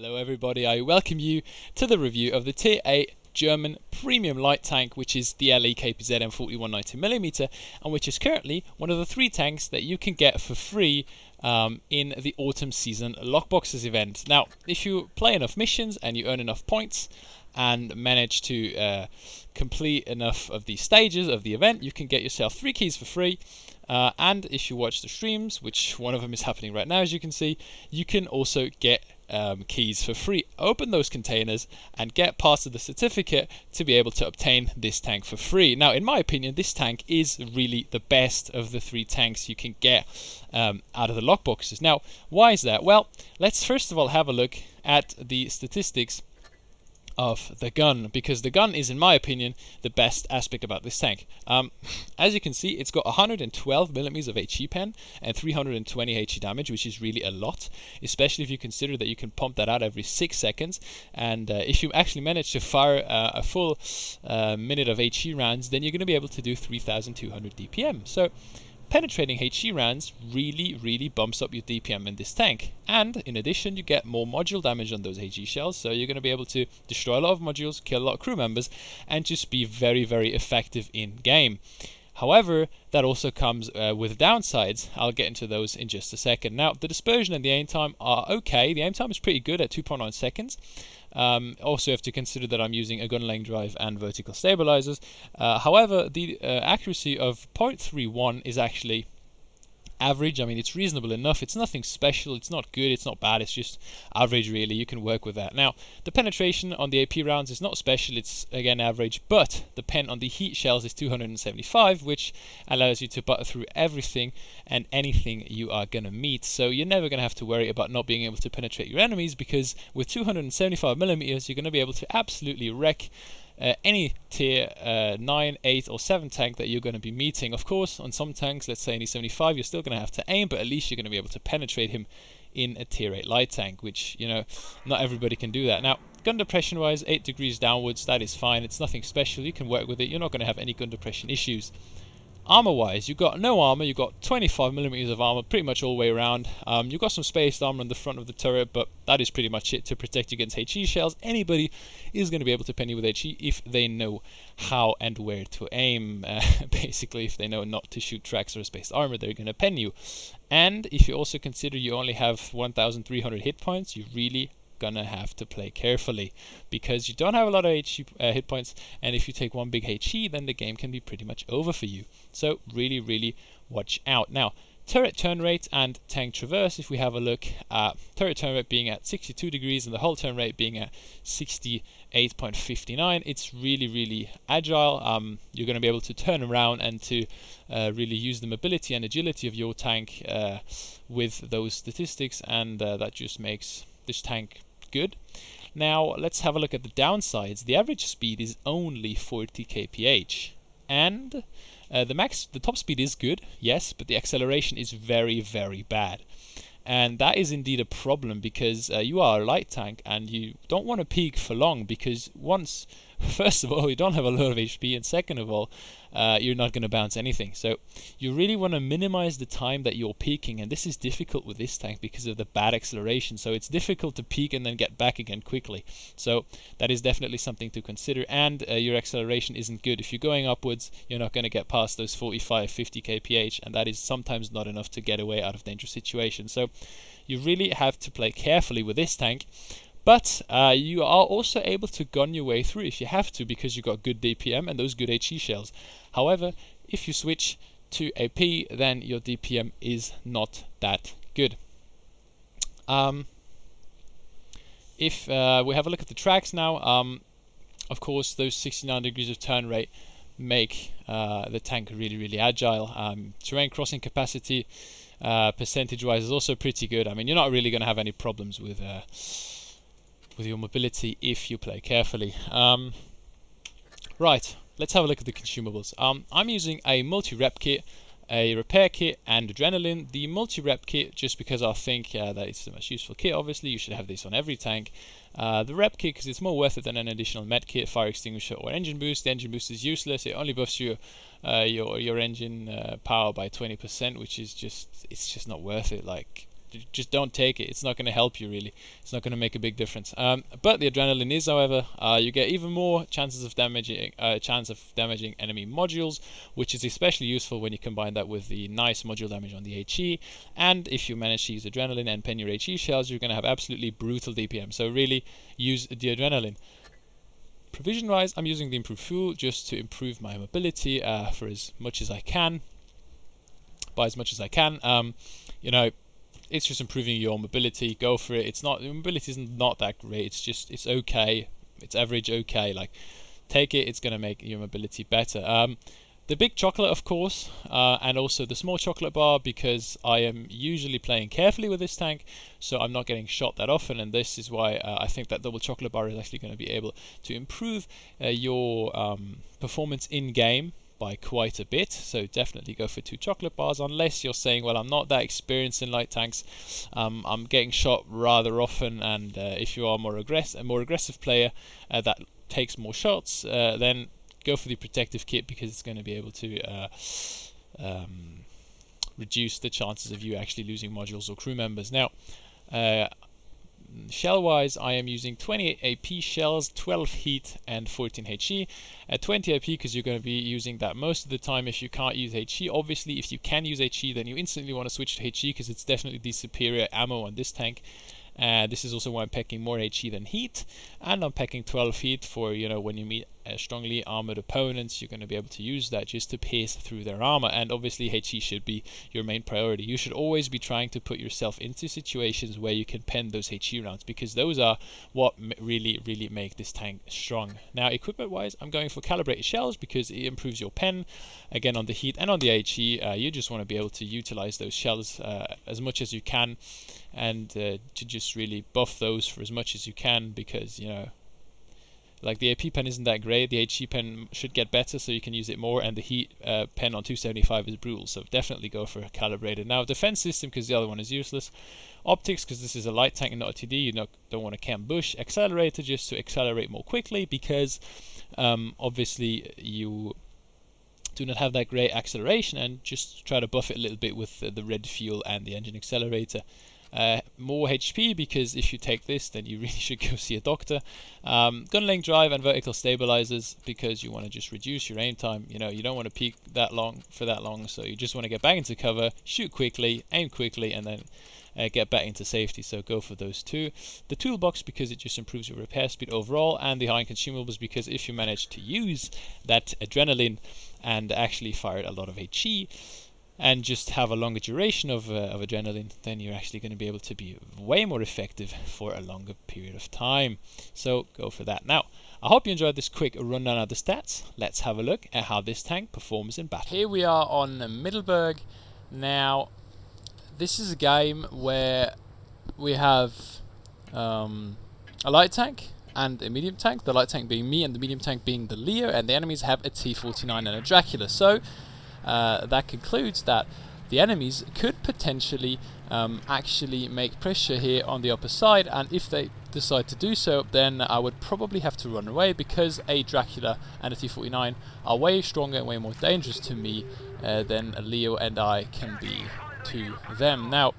Hello everybody, I welcome you to the review of the Tier 8 German premium light tank, which is the LeKpz M41 90mm, and which is currently one of the 3 tanks that you can get for free in the autumn season lockboxes event. Now, if you play enough missions and you earn enough points and manage to complete enough of the stages of the event, you can get yourself 3 keys for free. And if you watch the streams, which one of them is happening right now, as you can see, you can also get keys for free. Open those containers and get parts of the certificate to be able to obtain this tank for free. Now, in my opinion, this tank is really the best of the 3 tanks you can get out of the lockboxes. Now, why is that? Well, let's first of all have a look at the statistics of the gun, because the gun is, in my opinion, the best aspect about this tank. As you can see, it's got 112mm of HE pen and 320 HE damage, which is really a lot, especially if you consider that you can pump that out every 6 seconds. And if you actually manage to fire a full minute of HE rounds, then you're going to be able to do 3200 DPM. So penetrating HE rounds really bumps up your DPM in this tank. And in addition, you get more module damage on those HE shells, so you're going to be able to destroy a lot of modules, kill a lot of crew members, and just be very effective in game. However, that also comes with downsides. I'll get into those in just a second. Now, the dispersion and the aim time are okay. The aim time is pretty good at 2.9 seconds. Also, you have to consider that I'm using a gun length drive and vertical stabilizers. However, the accuracy of 0.31 is actually average. I mean, it's reasonable enough. It's nothing special. It's not good. It's not bad. It's just average, really. You can work with that. Now, the penetration on the AP rounds is not special. It's, again, average. But the pen on the heat shells is 275, which allows you to butter through everything and anything you are going to meet. So you're never going to have to worry about not being able to penetrate your enemies, because with 275mm, you're going to be able to absolutely wreck any tier 9, 8 or 7 tank that you're going to be meeting. Of course, on some tanks, let's say any 75, you're still going to have to aim, but at least you're going to be able to penetrate him in a tier 8 light tank, which, you know, not everybody can do that. Now, gun depression wise, 8 degrees downwards, that is fine. It's nothing special. You can work with it. You're not going to have any gun depression issues. Armor wise, you've got no armor. You've got 25mm of armor pretty much all the way around. You've got some spaced armor on the front of the turret, but that is pretty much it to protect you against HE shells. Anybody is going to be able to pen you with HE if they know how and where to aim. Basically, if they know not to shoot tracks or spaced armor, they're going to pen you. And if you also consider you only have 1300 hit points, you really gonna have to play carefully, because you don't have a lot of hit points, and if you take one big HE, then the game can be pretty much over for you. So really watch out. Now, turret turn rate and tank traverse, if we have a look at turret turn rate being at 62 degrees and the whole turn rate being at 68.59, it's really agile. You're going to be able to turn around and to really use the mobility and agility of your tank with those statistics, and that just makes this tank good. Now, let's have a look at the downsides. The average speed is only 40 kph, and the top speed is good, yes, but the acceleration is very bad. And that is indeed a problem, because you are a light tank and you don't want to peak for long, because first of all, you don't have a lot of HP, and second of all, you're not going to bounce anything. So you really want to minimize the time that you're peaking, and this is difficult with this tank because of the bad acceleration. So it's difficult to peak and then get back again quickly. So that is definitely something to consider, and your acceleration isn't good. If you're going upwards, you're not going to get past those 45-50 kph, and that is sometimes not enough to get away out of dangerous situations. So you really have to play carefully with this tank. But you are also able to gun your way through if you have to, because you've got good DPM and those good HE shells. However, if you switch to AP, then your DPM is not that good. If we have a look at the tracks now, of course, those 69 degrees of turn rate make the tank really agile. Terrain crossing capacity, percentage-wise, is also pretty good. I mean, you're not really going to have any problems with your mobility if you play carefully. Right, let's have a look at the consumables. I'm using a multi-rep kit, a repair kit, and adrenaline. The multi-rep kit, just because I think that it's the most useful kit. Obviously, you should have this on every tank. The rep kit, because it's more worth it than an additional med kit, fire extinguisher, or engine boost. The engine boost is useless. It only buffs your engine power by 20%, which is it's just not worth it. Like, just don't take it. It's not going to help you really. It's not going to make a big difference. But the adrenaline is, however, you get even more chances of damaging, chance of damaging enemy modules, which is especially useful when you combine that with the nice module damage on the HE. And if you manage to use adrenaline and pen your HE shells, you're going to have absolutely brutal DPM. So really use the adrenaline. Provision wise, I'm using the improved fuel just to improve my mobility for as much as I can. By as much as I can, you know, it's just improving your mobility. Go for it. It's not, your mobility is not that great. It's just, it's okay. It's average okay. Like, take it. It's gonna make your mobility better. The big chocolate, of course, and also the small chocolate bar, because I am usually playing carefully with this tank, so I'm not getting shot that often, and this is why I think that double chocolate bar is actually going to be able to improve your performance in game by quite a bit. So definitely go for 2 chocolate bars, unless you're saying, well, I'm not that experienced in light tanks, I'm getting shot rather often, and if you are a more aggressive player that takes more shots, then go for the protective kit, because it's going to be able to reduce the chances of you actually losing modules or crew members. Now, shell wise, I am using 28 AP shells, 12 heat and 14 HE. 20 AP because you're going to be using that most of the time if you can't use HE. Obviously, if you can use HE, then you instantly want to switch to HE, because it's definitely the superior ammo on this tank. This is also why I'm packing more HE than heat, and I'm packing 12 heat for, you know, when you meet strongly armored opponents, you're going to be able to use that just to pierce through their armor. And obviously HE should be your main priority. You should always be trying to put yourself into situations where you can pen those HE rounds, because those are what really make this tank strong. Now, equipment wise, I'm going for calibrated shells because it improves your pen. Again, on the heat and on the HE, you just want to be able to utilize those shells as much as you can, and to just really buff those for as much as you can, because, you know, like, the AP pen isn't that great. The HE pen should get better so you can use it more, and the heat pen on 275 is brutal, so definitely go for calibrated. Now, defense system, because the other one is useless. Optics, because this is a light tank and not a TD, you don't want to camp bush. Accelerator, just to accelerate more quickly, because obviously you do not have that great acceleration, and just try to buff it a little bit with the red fuel and the engine accelerator. More HP, because if you take this, then you really should go see a doctor. Gun length drive and vertical stabilizers, because you want to just reduce your aim time. You know, you don't want to peek that long, so you just want to get back into cover, shoot quickly, aim quickly, and then get back into safety. So go for those 2. The toolbox, because it just improves your repair speed overall, and the high end consumables, because if you manage to use that adrenaline and actually fire a lot of HE and just have a longer duration of adrenaline, then you're actually going to be able to be way more effective for a longer period of time. So go for that. Now, I hope you enjoyed this quick rundown of the stats. Let's have a look at how this tank performs in battle. Here we are on Middelburg. Now, this is a game where we have a light tank and a medium tank, the light tank being me and the medium tank being the Leo, and the enemies have a T-49 and a Dracula. So that concludes that the enemies could potentially actually make pressure here on the upper side, and if they decide to do so, then I would probably have to run away, because a Dracula and a T-49 are way stronger and way more dangerous to me than a Leo and I can be to them. Now,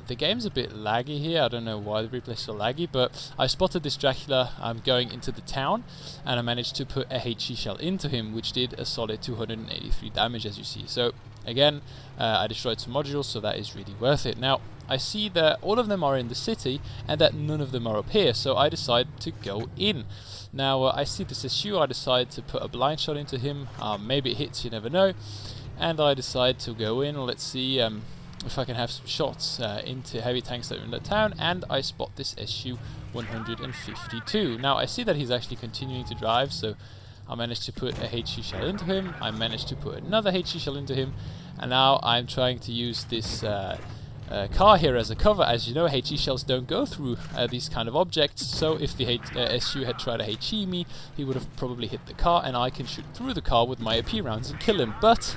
the game's a bit laggy here. I don't know why the replay's so laggy, but I spotted this Dracula going into the town, and I managed to put a HE shell into him, which did a solid 283 damage, as you see. So again, I destroyed some modules, so that is really worth it. Now, I see that all of them are in the city and that none of them are up here, so I decide to go in. Now, I see this issue. I decide to put a blind shot into him. Maybe it hits, you never know. And I decide to go in. Let's see if I can have some shots into heavy tanks that are in the town, and I spot this SU-152. Now, I see that he's actually continuing to drive, so I managed to put a HE shell into him. I managed to put another HE shell into him, and now I'm trying to use this car here as a cover. As you know, HE shells don't go through these kind of objects, so if the SU had tried to HE me, he would have probably hit the car, and I can shoot through the car with my AP rounds and kill him. But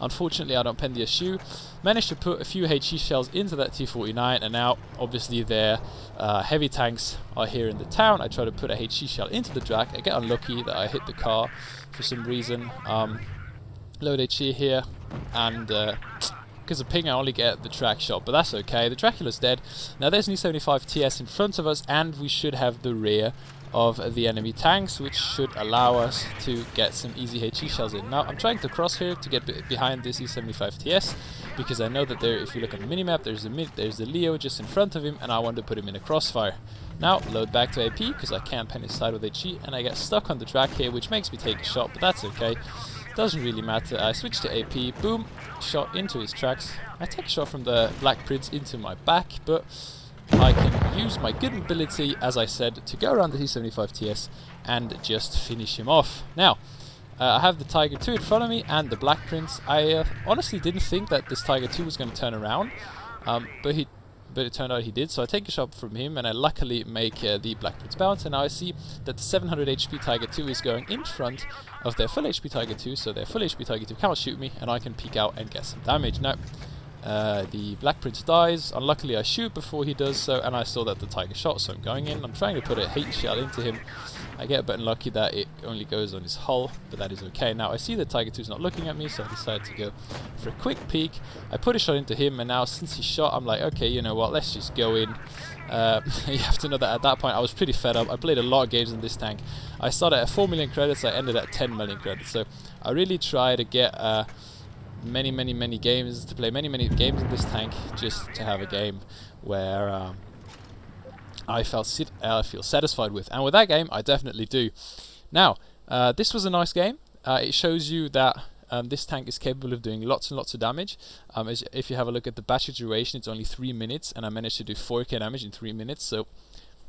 unfortunately, I don't pen the SU. Managed to put a few HE shells into that T-49, and now obviously their heavy tanks are here in the town. I try to put a HE shell into the Drac. I get unlucky that I hit the car for some reason. Load HE here, and because of ping I only get the track shot, but that's okay. The Dracula's dead. Now there's an E75 TS in front of us, and we should have the rear of the enemy tanks, which should allow us to get some easy HE shells in. Now I'm trying to cross here to get behind this E75 TS, because I know that there, if you look at the minimap, there's the Leo just in front of him, and I want to put him in a crossfire. Now load back to AP, because I can't pen his side with HE, and I get stuck on the track here, which makes me take a shot, but that's okay. Doesn't really matter. I switch to AP, boom, shot into his tracks. I take a shot from the LeKpz into my back, but I can use my good ability, as I said, to go around the T75 TS and just finish him off. Now, I have the Tiger 2 in front of me and the LeKpz. I honestly didn't think that this Tiger 2 was going to turn around, but it turned out he did, so I take a shot from him, and I luckily make the LeKpz bounce, and now I see that the 700 HP Tiger 2 is going in front of their full HP Tiger 2, so their full HP Tiger 2 can't shoot me, and I can peek out and get some damage. Now, the LeKpz dies. Unluckily I shoot before he does so, and I saw that the Tiger shot, so I'm going in. I'm trying to put a hate shell into him. I get a bit unlucky that it only goes on his hull, but that is okay. Now I see the Tiger 2 is not looking at me, so I decide to go for a quick peek. I put a shot into him, and now since he shot, I'm like, okay, you know what, let's just go in. You have to know that at that point I was pretty fed up. I played a lot of games in this tank. I started at 4 million credits, I ended at 10 million credits, so I really try to get many games, to play many games in this tank, just to have a game where I feel satisfied with, and with that game I definitely do. Now this was a nice game. It shows you that this tank is capable of doing lots and lots of damage. If you have a look at the battery duration, it's only 3 minutes, and I managed to do 4k damage in 3 minutes, so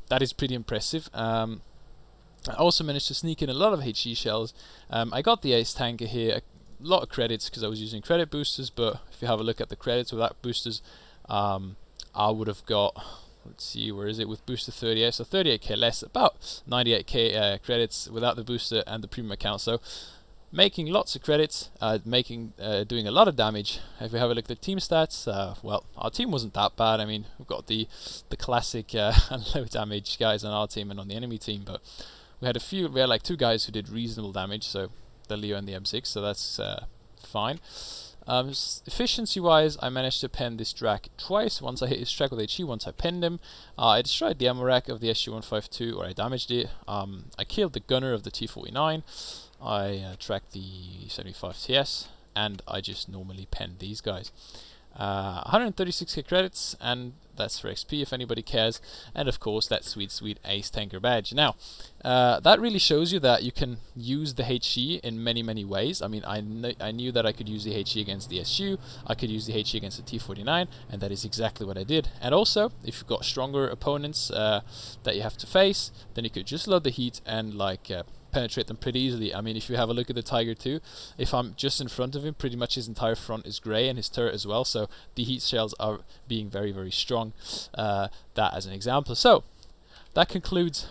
that is pretty impressive. I also managed to sneak in a lot of HE shells. I got the ace tanker here, a lot of credits because I was using credit boosters, but if you have a look at the credits without boosters, I would have got, let's see, where is it, with booster 38, so 38k less, about 98k credits without the booster and the premium account. So making lots of credits, doing a lot of damage. If we have a look at the team stats, well, our team wasn't that bad. I mean, we've got the classic low damage guys on our team and on the enemy team, but we had like 2 guys who did reasonable damage, so the Leo and the M6, so that's fine. Efficiency wise, I managed to pen this Drac twice. Once I hit his track with HE, once I penned him. I destroyed the ammo rack of the SG-152, or I damaged it. I killed the gunner of the T-49. I tracked the 75 TS, and I just normally penned these guys. 136k credits, and that's for XP if anybody cares, and of course that sweet ace tanker badge. Now that really shows you that you can use the HE in many ways. I mean, I knew that I could use the HE against the SU, I could use the HE against the T-49, and that is exactly what I did. And also, if you've got stronger opponents that you have to face, then you could just load the heat and like penetrate them pretty easily. I mean, if you have a look at the Tiger 2, if I'm just in front of him, pretty much his entire front is grey, and his turret as well, so the heat shells are being very strong. That as an example. So that concludes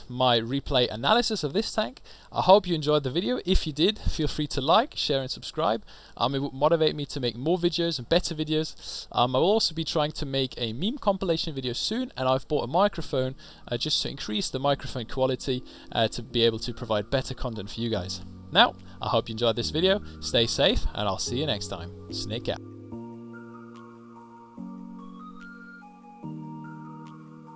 my replay analysis of this tank. I hope you enjoyed the video. If you did, feel free to like, share and subscribe. It would motivate me to make more videos and better videos. I will also be trying to make a meme compilation video soon, and I've bought a microphone just to increase the microphone quality to be able to provide better content for you guys. Now, I hope you enjoyed this video. Stay safe, and I'll see you next time. Snake out.